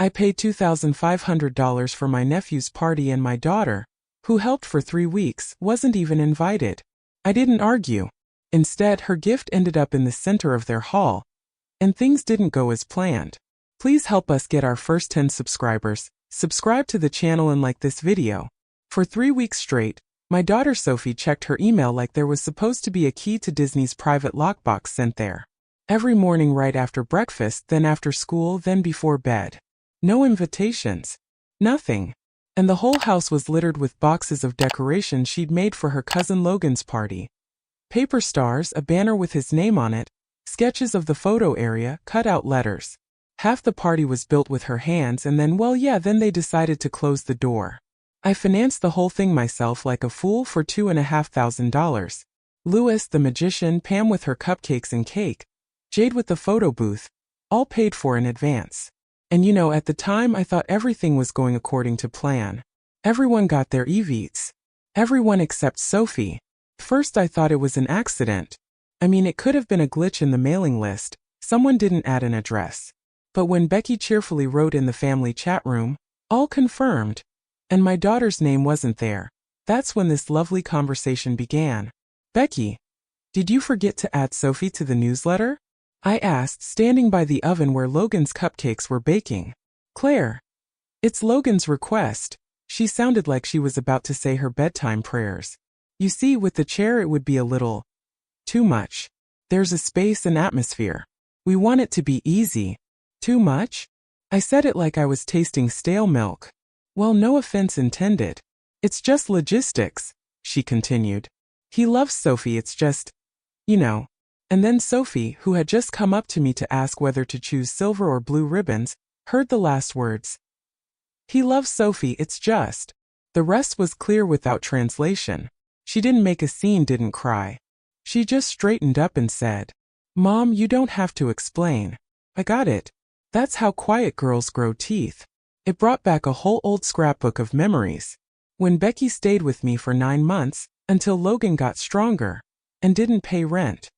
I paid $2,500 for my nephew's party and my daughter, who helped for 3 weeks, wasn't even invited. I didn't argue. Instead, her gift ended up in the center of their hall, and things didn't go as planned. Please help us get our first 10 subscribers. Subscribe to the channel and like this video. For 3 weeks straight, my daughter Sophie checked her email like there was supposed to be a key to Disney's private lockbox sent there. Every morning right after breakfast, then after school, then before bed. No invitations. Nothing. And the whole house was littered with boxes of decorations she'd made for her cousin Logan's party. Paper stars, a banner with his name on it, sketches of the photo area, cut out letters. Half the party was built with her hands and then then they decided to close the door. I financed the whole thing myself like a fool for $2,500. Louis the magician, Pam with her cupcakes and cake, Jade with the photo booth, all paid for in advance. And at the time I thought everything was going according to plan. Everyone got their EVs. Everyone except Sophie. First I thought it was an accident. It could have been a glitch in the mailing list, someone didn't add an address. But when Becky cheerfully wrote in the family chat room, all confirmed, and my daughter's name wasn't there, that's when this lovely conversation began. Becky, did you forget to add Sophie to the newsletter? I asked, standing by the oven where Logan's cupcakes were baking. Claire, it's Logan's request. She sounded like she was about to say her bedtime prayers. You see, with the chair it would be a little too much. There's a space and atmosphere. We want it to be easy. Too much? I said it like I was tasting stale milk. Well, no offense intended. It's just logistics, she continued. He loves Sophie, it's just, And then Sophie, who had just come up to me to ask whether to choose silver or blue ribbons, heard the last words. He loves Sophie, it's just. The rest was clear without translation. She didn't make a scene, didn't cry. She just straightened up and said, Mom, you don't have to explain. I got it. That's how quiet girls grow teeth. It brought back a whole old scrapbook of memories. When Becky stayed with me for 9 months, until Logan got stronger, and didn't pay rent.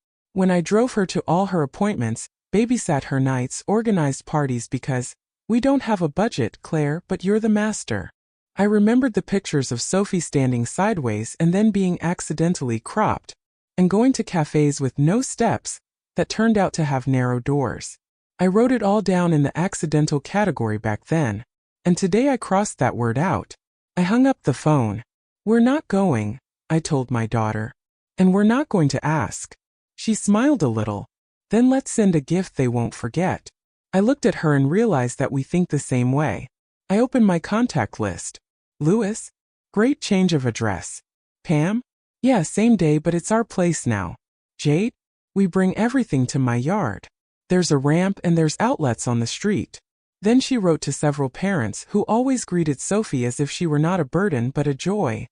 When I drove her to all her appointments, babysat her nights, organized parties because we don't have a budget, Claire, but you're the master. I remembered the pictures of Sophie standing sideways and then being accidentally cropped, and going to cafes with no steps that turned out to have narrow doors. I wrote it all down in the accidental category back then, and today I crossed that word out. I hung up the phone. We're not going, I told my daughter, and we're not going to ask. She smiled a little. Then let's send a gift they won't forget. I looked at her and realized that we think the same way. I opened my contact list. Louis? Great change of address. Pam? Yeah, same day, but it's our place now. Jade? We bring everything to my yard. There's a ramp and there's outlets on the street. Then she wrote to several parents who always greeted Sophie as if she were not a burden but a joy.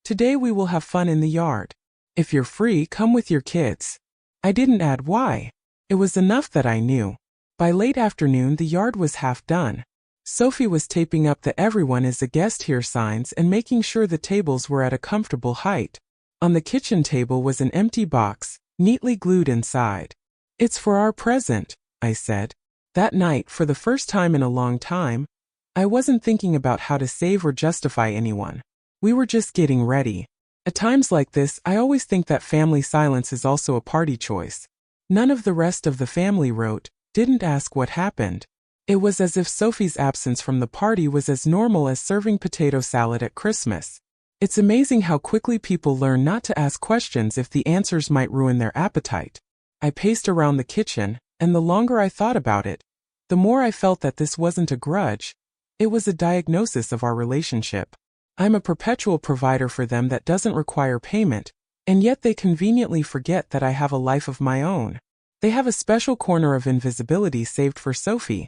Today we will have fun in the yard. If you're free, come with your kids. I didn't add why. It was enough that I knew. By late afternoon the yard was half done. Sophie was taping up the "Everyone is a guest here" signs and making sure the tables were at a comfortable height. On the kitchen table was an empty box, neatly glued inside. It's for our present, I said. That night, for the first time in a long time, I wasn't thinking about how to save or justify anyone. We were just getting ready. At times like this, I always think that family silence is also a party choice. None of the rest of the family wrote, didn't ask what happened. It was as if Sophie's absence from the party was as normal as serving potato salad at Christmas. It's amazing how quickly people learn not to ask questions if the answers might ruin their appetite. I paced around the kitchen, and the longer I thought about it, the more I felt that this wasn't a grudge. It was a diagnosis of our relationship. I'm a perpetual provider for them that doesn't require payment, and yet they conveniently forget that I have a life of my own. They have a special corner of invisibility saved for Sophie.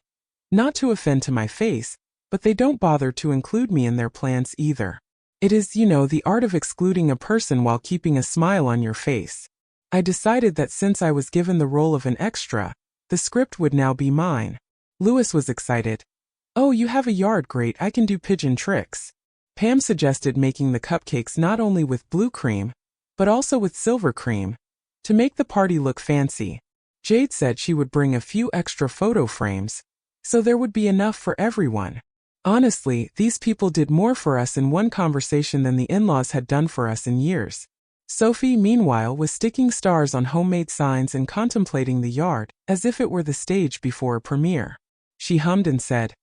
Not to offend to my face, but they don't bother to include me in their plans either. It is, the art of excluding a person while keeping a smile on your face. I decided that since I was given the role of an extra, the script would now be mine. Louis was excited. Oh, you have a yard, great, I can do pigeon tricks. Pam suggested making the cupcakes not only with blue cream, but also with silver cream, to make the party look fancy. Jade said she would bring a few extra photo frames, so there would be enough for everyone. Honestly, these people did more for us in one conversation than the in-laws had done for us in years. Sophie, meanwhile, was sticking stars on homemade signs and contemplating the yard, as if it were the stage before a premiere. She hummed and said,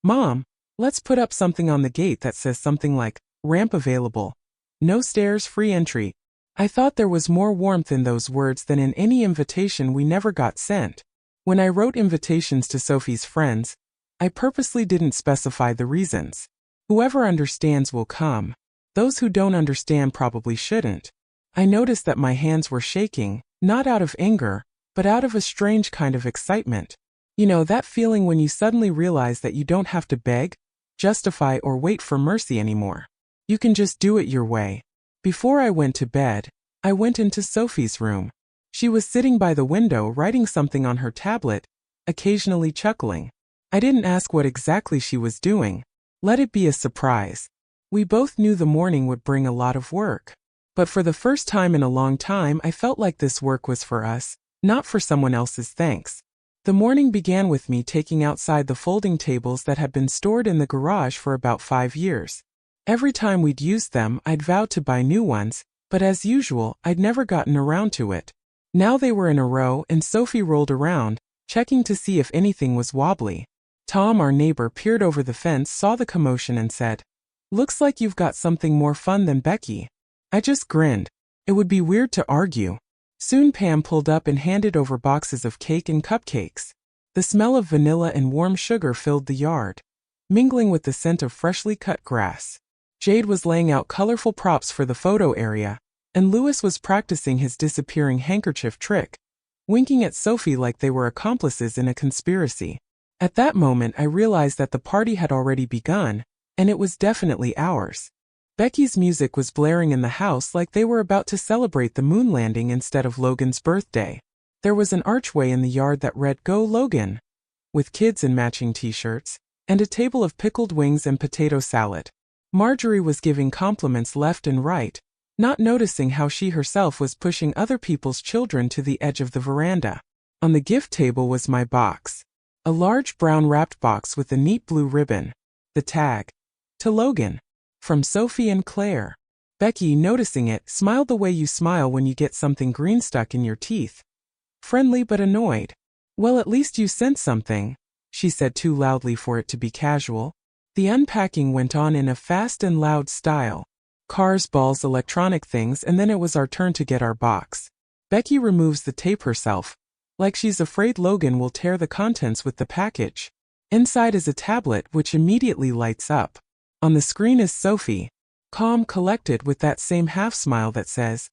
"Mom, let's put up something on the gate that says something like, 'Ramp available. No stairs, free entry.'" I thought there was more warmth in those words than in any invitation we never got sent. When I wrote invitations to Sophie's friends, I purposely didn't specify the reasons. Whoever understands will come. Those who don't understand probably shouldn't. I noticed that my hands were shaking, not out of anger, but out of a strange kind of excitement. You know, that feeling when you suddenly realize that you don't have to beg, justify, or wait for mercy anymore. You can just do it your way. Before I went to bed, I went into Sophie's room. She was sitting by the window writing something on her tablet, occasionally chuckling. I didn't ask what exactly she was doing. Let it be a surprise. We both knew the morning would bring a lot of work. But for the first time in a long time, I felt like this work was for us, not for someone else's thanks. The morning began with me taking outside the folding tables that had been stored in the garage for about 5 years. Every time we'd used them, I'd vowed to buy new ones, but as usual, I'd never gotten around to it. Now they were in a row, and Sophie rolled around, checking to see if anything was wobbly. Tom, our neighbor, peered over the fence, saw the commotion, and said, "Looks like you've got something more fun than Becky." I just grinned. It would be weird to argue. Soon Pam pulled up and handed over boxes of cake and cupcakes. The smell of vanilla and warm sugar filled the yard, mingling with the scent of freshly cut grass. Jade was laying out colorful props for the photo area, and Louis was practicing his disappearing handkerchief trick, winking at Sophie like they were accomplices in a conspiracy. At that moment, I realized that the party had already begun, and it was definitely ours. Becky's music was blaring in the house like they were about to celebrate the moon landing instead of Logan's birthday. There was an archway in the yard that read, "Go Logan," with kids in matching t-shirts, and a table of pickled wings and potato salad. Marjorie was giving compliments left and right, not noticing how she herself was pushing other people's children to the edge of the veranda. On the gift table was my box. A large brown wrapped box with a neat blue ribbon. The tag, "To Logan," from Sophie and Claire. Becky, noticing it, smiled the way you smile when you get something green stuck in your teeth. Friendly but annoyed. "Well, at least you sent something," she said too loudly for it to be casual. The unpacking went on in a fast and loud style. Cars, balls, electronic things, and then it was our turn to get our box. Becky removes the tape herself, like she's afraid Logan will tear the contents with the package. Inside is a tablet which immediately lights up. On the screen is Sophie, calm, collected, with that same half-smile that says,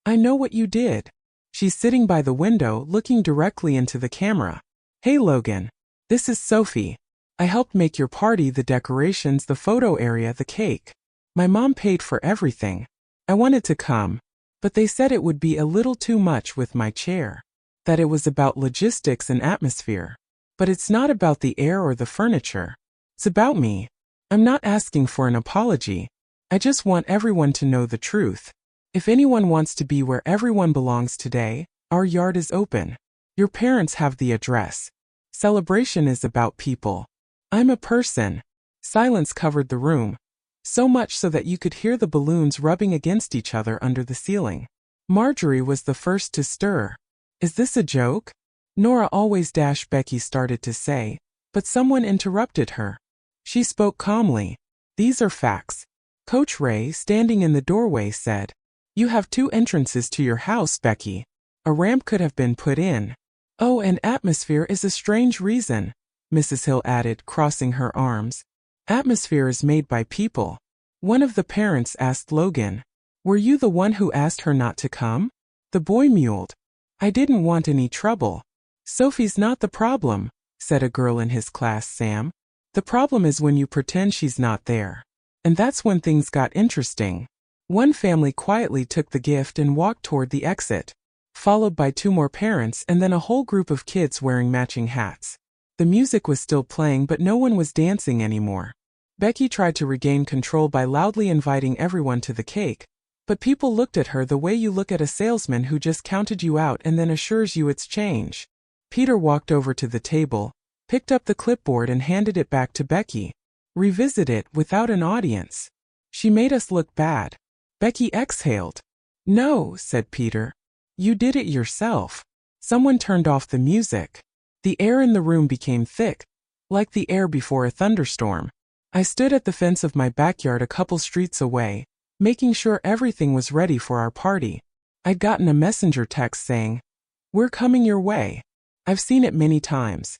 "I know what you did." She's sitting by the window, looking directly into the camera. "Hey Logan, this is Sophie. I helped make your party, the decorations, the photo area, the cake. My mom paid for everything. I wanted to come, but they said it would be a little too much with my chair. That it was about logistics and atmosphere. But it's not about the air or the furniture. It's about me. I'm not asking for an apology. I just want everyone to know the truth. If anyone wants to be where everyone belongs today, our yard is open. Your parents have the address. Celebration is about people. I'm a person." Silence covered the room, so much so that you could hear the balloons rubbing against each other under the ceiling. Marjorie was the first to stir. "Is this a joke?" Nora always Becky started to say, but someone interrupted her. She spoke calmly. "These are facts." Coach Ray, standing in the doorway, said, "You have 2 entrances to your house, Becky. A ramp could have been put in." "Oh, and atmosphere is a strange reason," Mrs. Hill added, crossing her arms. "Atmosphere is made by people." One of the parents asked Logan, "Were you the one who asked her not to come?" The boy mewed. "I didn't want any trouble." "Sophie's not the problem," said a girl in his class, Sam. "The problem is when you pretend she's not there." And that's when things got interesting. One family quietly took the gift and walked toward the exit, followed by 2 more parents and then a whole group of kids wearing matching hats. The music was still playing, but no one was dancing anymore. Becky tried to regain control by loudly inviting everyone to the cake, but people looked at her the way you look at a salesman who just counted you out and then assures you it's change. Peter walked over to the table, picked up the clipboard and handed it back to Becky. Revisit it without an audience. She made us look bad. Becky exhaled. No, said Peter. You did it yourself. Someone turned off the music. The air in the room became thick, like the air before a thunderstorm. I stood at the fence of my backyard a couple streets away, making sure everything was ready for our party. I'd gotten a messenger text saying, "We're coming your way." I've seen it many times.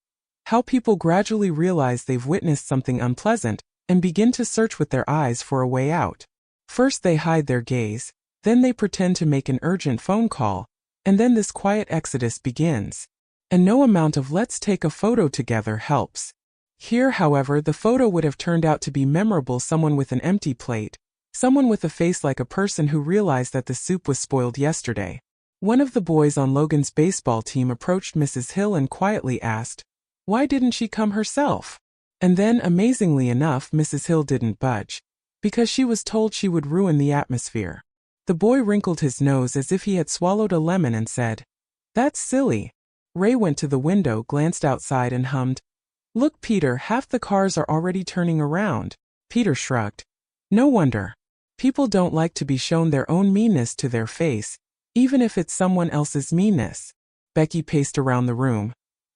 How people gradually realize they've witnessed something unpleasant and begin to search with their eyes for a way out. First they hide their gaze, then they pretend to make an urgent phone call, and then this quiet exodus begins. And no amount of "let's take a photo together" helps. Here, however, the photo would have turned out to be memorable: someone with an empty plate, someone with a face like a person who realized that the soup was spoiled yesterday. One of the boys on Logan's baseball team approached Mrs. Hill and quietly asked, why didn't she come herself? And then, amazingly enough, Mrs. Hill didn't budge, because she was told she would ruin the atmosphere. The boy wrinkled his nose as if he had swallowed a lemon and said, "That's silly." Ray went to the window, glanced outside and hummed, "Look, Peter, half the cars are already turning around." Peter shrugged. No wonder. People don't like to be shown their own meanness to their face, even if it's someone else's meanness. Becky paced around the room,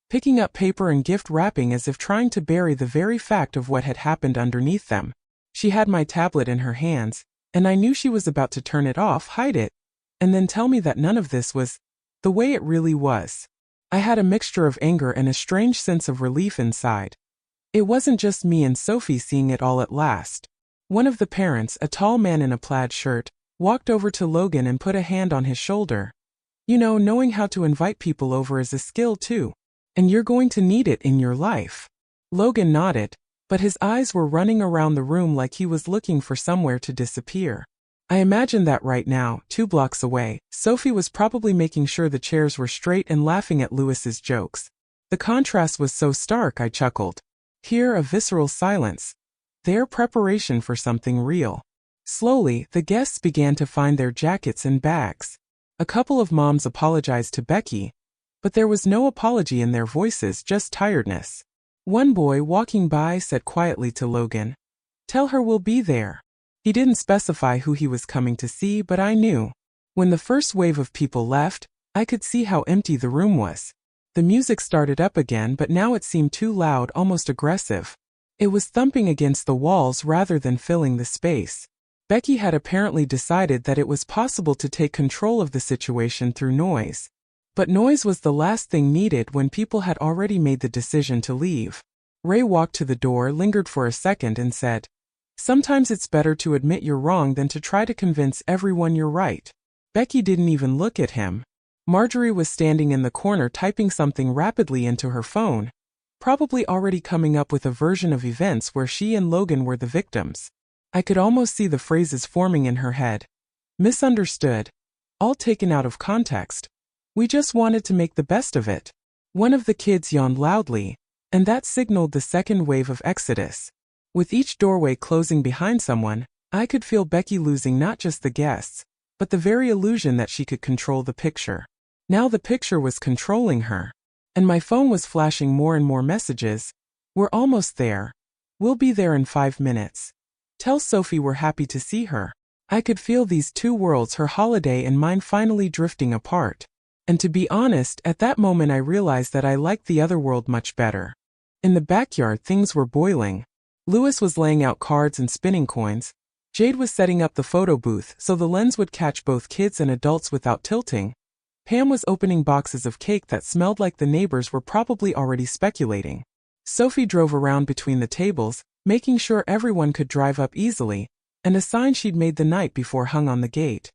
picking up paper and gift wrapping as if trying to bury the very fact of what had happened underneath them. She had my tablet in her hands, and I knew she was about to turn it off, hide it, and then tell me that none of this was the way it really was. I had a mixture of anger and a strange sense of relief inside. It wasn't just me and Sophie seeing it all at last. One of the parents, a tall man in a plaid shirt, walked over to Logan and put a hand on his shoulder. You know, knowing how to invite people over is a skill too, and you're going to need it in your life. Logan nodded, but his eyes were running around the room like he was looking for somewhere to disappear. I imagined that right now, 2 blocks away, Sophie was probably making sure the chairs were straight and laughing at Lewis's jokes. The contrast was so stark, I chuckled. Here, a visceral silence. There, preparation for something real. Slowly, the guests began to find their jackets and bags. A couple of moms apologized to Becky, but there was no apology in their voices, just tiredness. One boy walking by said quietly to Logan, "Tell her we'll be there." He didn't specify who he was coming to see, but I knew. When the first wave of people left, I could see how empty the room was. The music started up again, but now it seemed too loud, almost aggressive. It was thumping against the walls rather than filling the space. Becky had apparently decided that it was possible to take control of the situation through noise. But noise was the last thing needed when people had already made the decision to leave. Ray walked to the door, lingered for a second and said, "Sometimes it's better to admit you're wrong than to try to convince everyone you're right." Becky didn't even look at him. Marjorie was standing in the corner typing something rapidly into her phone, probably already coming up with a version of events where she and Logan were the victims. I could almost see the phrases forming in her head. Misunderstood. All taken out of context. We just wanted to make the best of it. One of the kids yawned loudly, and that signaled the second wave of exodus. With each doorway closing behind someone, I could feel Becky losing not just the guests, but the very illusion that she could control the picture. Now the picture was controlling her. And my phone was flashing more and more messages. "We're almost there. We'll be there in 5 minutes. Tell Sophie we're happy to see her." I could feel these two worlds, her holiday and mine, finally drifting apart. And to be honest, at that moment I realized that I liked the other world much better. In the backyard, things were boiling. Lewis was laying out cards and spinning coins. Jade was setting up the photo booth so the lens would catch both kids and adults without tilting. Pam was opening boxes of cake that smelled like the neighbors were probably already speculating. Sophie drove around between the tables, making sure everyone could drive up easily, and a sign she'd made the night before hung on the gate.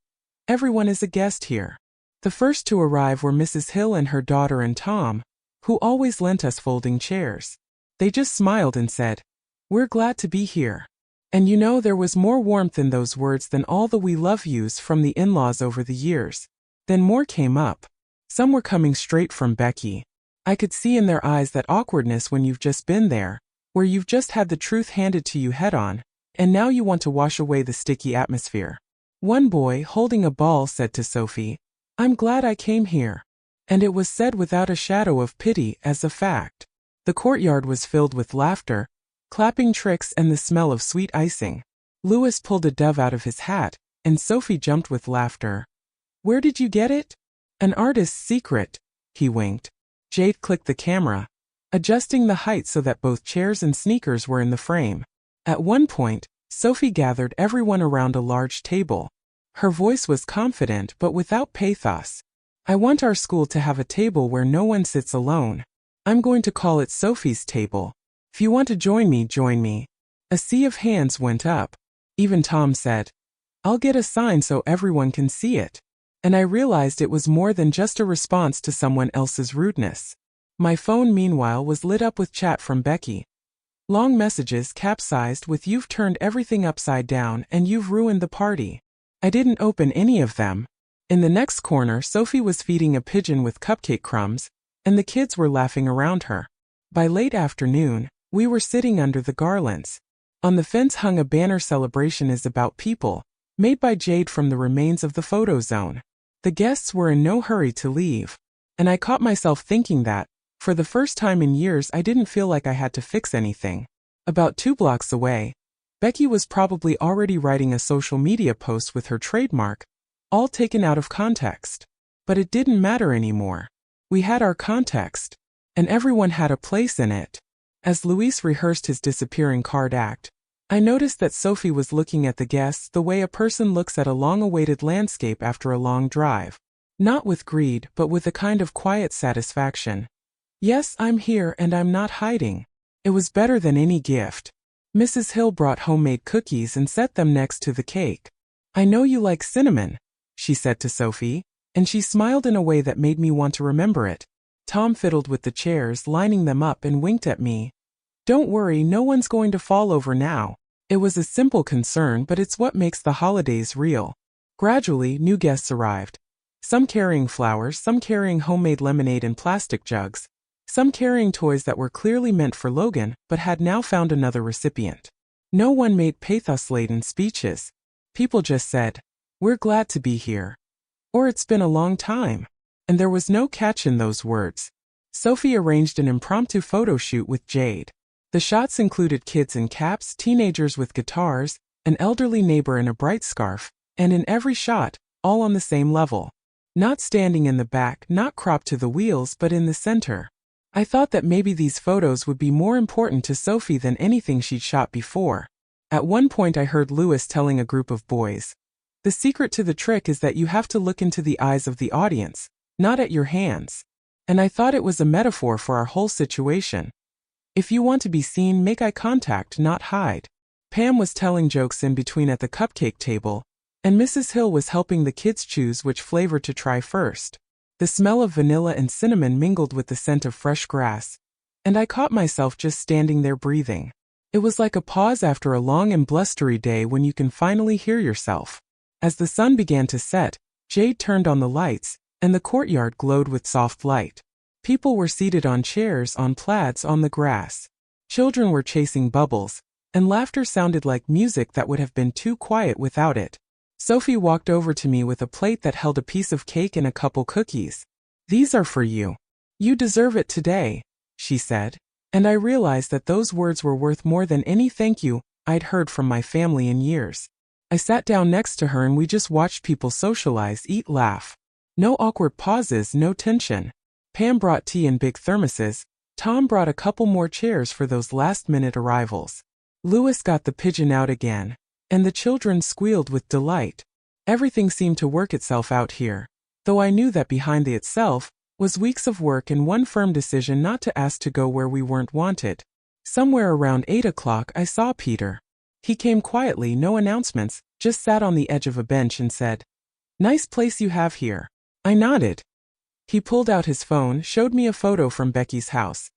"Everyone is a guest here." The first to arrive were Mrs. Hill and her daughter and Tom, who always lent us folding chairs. They just smiled and said, "We're glad to be here." And you know, there was more warmth in those words than all the "we love yous" from the in-laws over the years. Then more came up. Some were coming straight from Becky. I could see in their eyes that awkwardness when you've just been there, where you've just had the truth handed to you head on, and now you want to wash away the sticky atmosphere. One boy, holding a ball, said to Sophie, "I'm glad I came here." And it was said without a shadow of pity, as a fact. The courtyard was filled with laughter, clapping tricks and the smell of sweet icing. Louis pulled a dove out of his hat, and Sophie jumped with laughter. "Where did you get it?" "An artist's secret," he winked. Jade clicked the camera, adjusting the height so that both chairs and sneakers were in the frame. At one point, Sophie gathered everyone around a large table. Her voice was confident but without pathos. "I want our school to have a table where no one sits alone. I'm going to call it Sophie's table. If you want to join me, join me." A sea of hands went up. Even Tom said, "I'll get a sign so everyone can see it." And I realized it was more than just a response to someone else's rudeness. My phone, meanwhile, was lit up with chat from Becky. Long messages capsized with "You've turned everything upside down and you've ruined the party." I didn't open any of them. In the next corner, Sophie was feeding a pigeon with cupcake crumbs, and the kids were laughing around her. By late afternoon, we were sitting under the garlands. On the fence hung a banner "Celebration is about people," made by Jade from the remains of the photo zone. The guests were in no hurry to leave, and I caught myself thinking that, for the first time in years, I didn't feel like I had to fix anything. About 2 blocks away, Becky was probably already writing a social media post with her trademark, all taken out of context. But it didn't matter anymore. We had our context, and everyone had a place in it. As Luis rehearsed his disappearing card act, I noticed that Sophie was looking at the guests the way a person looks at a long-awaited landscape after a long drive. Not with greed, but with a kind of quiet satisfaction. "Yes, I'm here and I'm not hiding." It was better than any gift. Mrs. Hill brought homemade cookies and set them next to the cake. "I know you like cinnamon," she said to Sophie, and she smiled in a way that made me want to remember it. Tom fiddled with the chairs, lining them up, and winked at me. "Don't worry, no one's going to fall over now." It was a simple concern, but it's what makes the holidays real. Gradually, new guests arrived. Some carrying flowers, some carrying homemade lemonade in plastic jugs, some carrying toys that were clearly meant for Logan but had now found another recipient. No one made pathos-laden speeches. People just said, "We're glad to be here," or "It's been a long time." And there was no catch in those words. Sophie arranged an impromptu photo shoot with Jade. The shots included kids in caps, teenagers with guitars, an elderly neighbor in a bright scarf, and in every shot, all on the same level. Not standing in the back, not cropped to the wheels, but in the center. I thought that maybe these photos would be more important to Sophie than anything she'd shot before. At one point I heard Louis telling a group of boys, "The secret to the trick is that you have to look into the eyes of the audience, not at your hands." And I thought it was a metaphor for our whole situation. If you want to be seen, make eye contact, not hide. Pam was telling jokes in between at the cupcake table, and Mrs. Hill was helping the kids choose which flavor to try first. The smell of vanilla and cinnamon mingled with the scent of fresh grass, and I caught myself just standing there breathing. It was like a pause after a long and blustery day when you can finally hear yourself. As the sun began to set, Jade turned on the lights, and the courtyard glowed with soft light. People were seated on chairs, on plaids, on the grass. Children were chasing bubbles, and laughter sounded like music that would have been too quiet without it. Sophie walked over to me with a plate that held a piece of cake and a couple cookies. "These are for you. You deserve it today," she said, and I realized that those words were worth more than any thank you I'd heard from my family in years. I sat down next to her and we just watched people socialize, eat, laugh. No awkward pauses, no tension. Pam brought tea in big thermoses. Tom brought a couple more chairs for those last-minute arrivals. Louis got the pigeon out again, and the children squealed with delight. Everything seemed to work itself out here, though I knew that behind the itself was weeks of work and one firm decision not to ask to go where we weren't wanted. Somewhere around 8 o'clock I saw Peter. He came quietly, no announcements, just sat on the edge of a bench and said, "Nice place you have here." I nodded. He pulled out his phone, showed me a photo from Becky's house.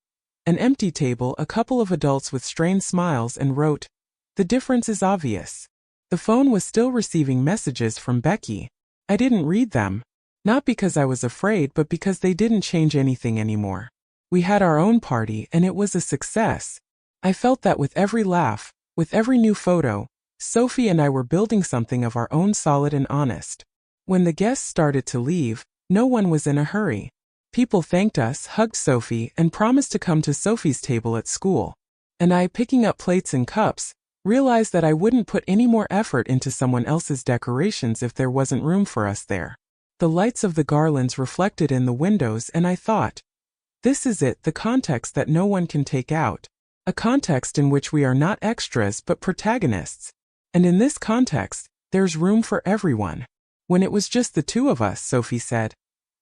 An empty table, a couple of adults with strained smiles, and wrote, "The difference is obvious." The phone was still receiving messages from Becky. I didn't read them. Not because I was afraid, but because they didn't change anything anymore. We had our own party, and it was a success. I felt that with every laugh, with every new photo, Sophie and I were building something of our own, solid and honest. When the guests started to leave, no one was in a hurry. People thanked us, hugged Sophie, and promised to come to Sophie's table at school. And I, picking up plates and cups, realized that I wouldn't put any more effort into someone else's decorations if there wasn't room for us there. The lights of the garlands reflected in the windows, and I thought, this is it, the context that no one can take out. A context in which we are not extras but protagonists. And in this context, there's room for everyone. When it was just the two of us, Sophie said,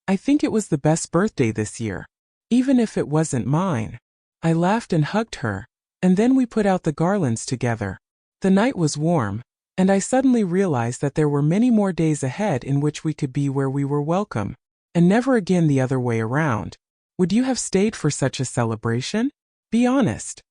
I think it was the best birthday this year, even if it wasn't mine. I laughed and hugged her, and then we put out the garlands together. The night was warm, and I suddenly realized that there were many more days ahead in which we could be where we were welcome, and never again the other way around. Would you have stayed for such a celebration? Be honest.